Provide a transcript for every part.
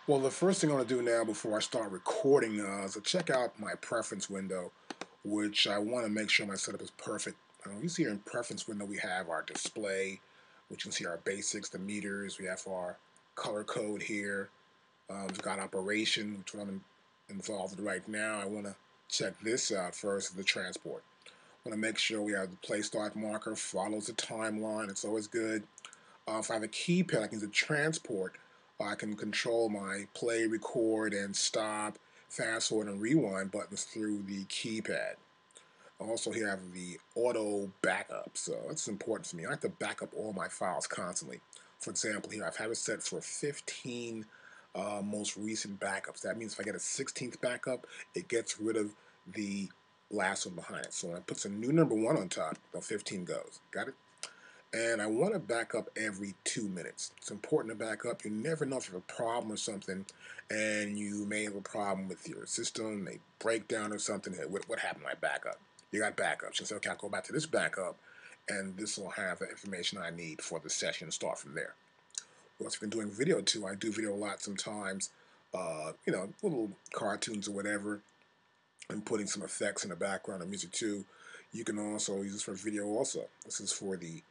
Well, the first thing I want to do now before I start recording is to check out my preference window, which I want to make sure my setup is perfect. You see here in preference window we have our display, which you can see our basics, the meters. We have our color code here. We've got operation, which I'm involved in right now. I want to check this out first, the transport. I want to make sure we have the play start marker, follows the timeline. It's always good. If I have a keypad, I can use the transport. I can control my play, record, and stop, fast forward, and rewind buttons through the keypad. Also, here I have the auto backup, so that's important to me. I like to back up all my files constantly. For example, here I've had it set for 15 most recent backups. That means if I get a 16th backup, it gets rid of the last one behind it. So when I put some new number 1 on top, the 15 goes. Got it? And I want to back up every 2 minutes. It's important to back up. You never know if you have a problem or something, and you may have a problem with your system, may break down or something. Hey, what happened when I back up? You got backups. You say, okay, I'll go back to this backup, and this will have the information I need for the session and start from there. Once I've been doing video too, I do video a lot sometimes, little cartoons or whatever, and putting some effects in the background of music too. You can also use this for video also. This is for the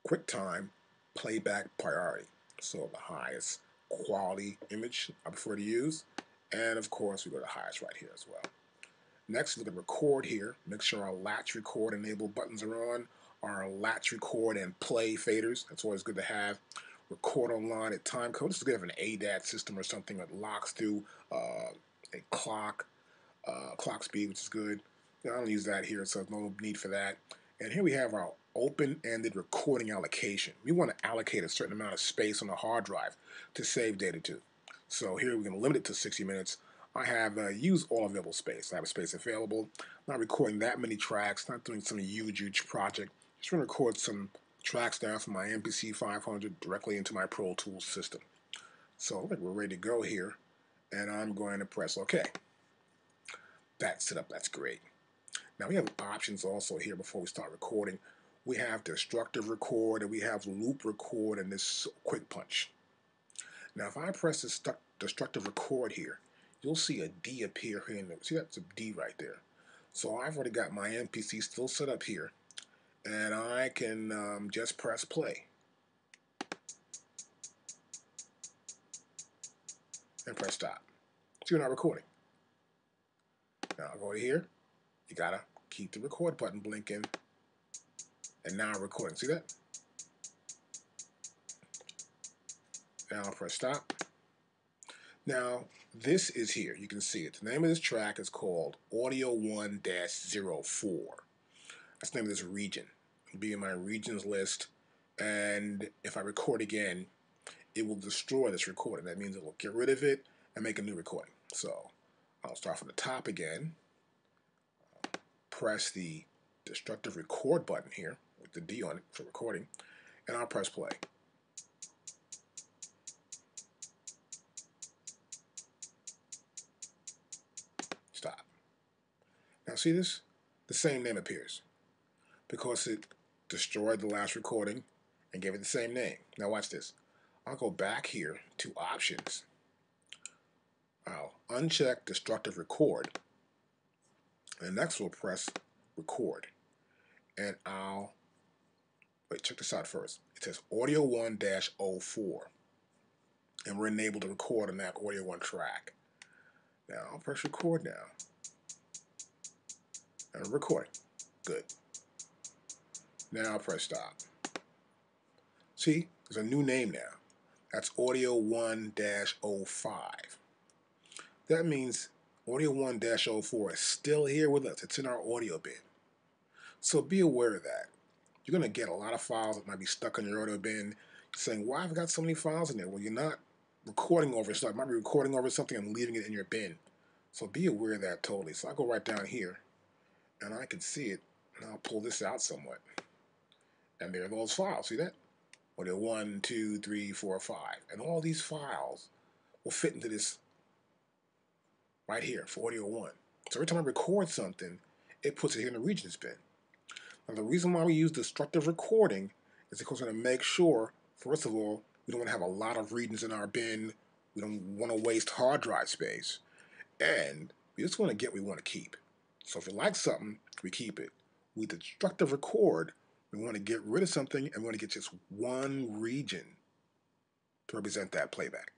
QuickTime playback priority. So the highest quality image I prefer to use. And of course, we go to the highest right here as well. Next, look at record here. Make sure our latch record enable buttons are on. Our latch record and play faders. That's always good to have. Record online at time code. This is good to have an ADAT system or something that locks through a clock speed, which is good. I don't use that here, so no need for that. And here we have our open-ended recording allocation. We want to allocate a certain amount of space on the hard drive to save data to. So here we're going to limit it to 60 minutes. I have used all available space. I have a space available. Not recording that many tracks, not doing some huge project. Just going to record some tracks down from my MPC 500 directly into my Pro Tools system. So I think we're ready to go here, and I'm going to press OK. That's set up. That's great. Now we have options also here before we start recording. We have destructive record, and we have loop record, and this quick punch. Now if I press this destructive record here, you'll see a D appear here. See, that's a D right there. So I've already got my MPC still set up here, and I can just press play. And press stop. So you're not recording. Now I'll go to here. You gotta keep the record button blinking. And now I'm recording. See that? Now I'll press stop. Now this is here. You can see it. The name of this track is called Audio 1-04. That's the name of this region. It'll be in my regions list. And if I record again, it will destroy this recording. That means it will get rid of it and make a new recording. So I'll start from the top again. Press the destructive record button here with the D on it for recording, and I'll press play. Stop. Now see this? The same name appears because it destroyed the last recording and gave it the same name. Now watch this. I'll go back here to options. I'll uncheck destructive record, and next we'll press record. And wait, check this out first. It says Audio 1-04. And we're enabled to record on that Audio 1 track. Now I'll press record now. And I'm recording. Good. Now I'll press stop. See, there's a new name now. That's Audio 1-05. That means Audio 1-04 is still here with us. It's in our audio bin. So be aware of that. You're going to get a lot of files that might be stuck in your audio bin. You're saying, why have I got so many files in there? Well, you're not recording over stuff. You might be recording over something and leaving it in your bin. So be aware of that totally. So I go right down here, and I can see it, and I'll pull this out somewhat. And there are those files. See that? Audio 1, 2, 3, 4, 5. And all these files will fit into this right here for Audio 1. So every time I record something, it puts it here in the regions bin. Now the reason why we use destructive recording is because we're going to make sure, first of all, we don't want to have a lot of regions in our bin We don't want to waste hard drive space. And we just want to get what we want to keep. So if we like something, we keep it. With destructive record, we want to get rid of something and we want to get just one region to represent that playback.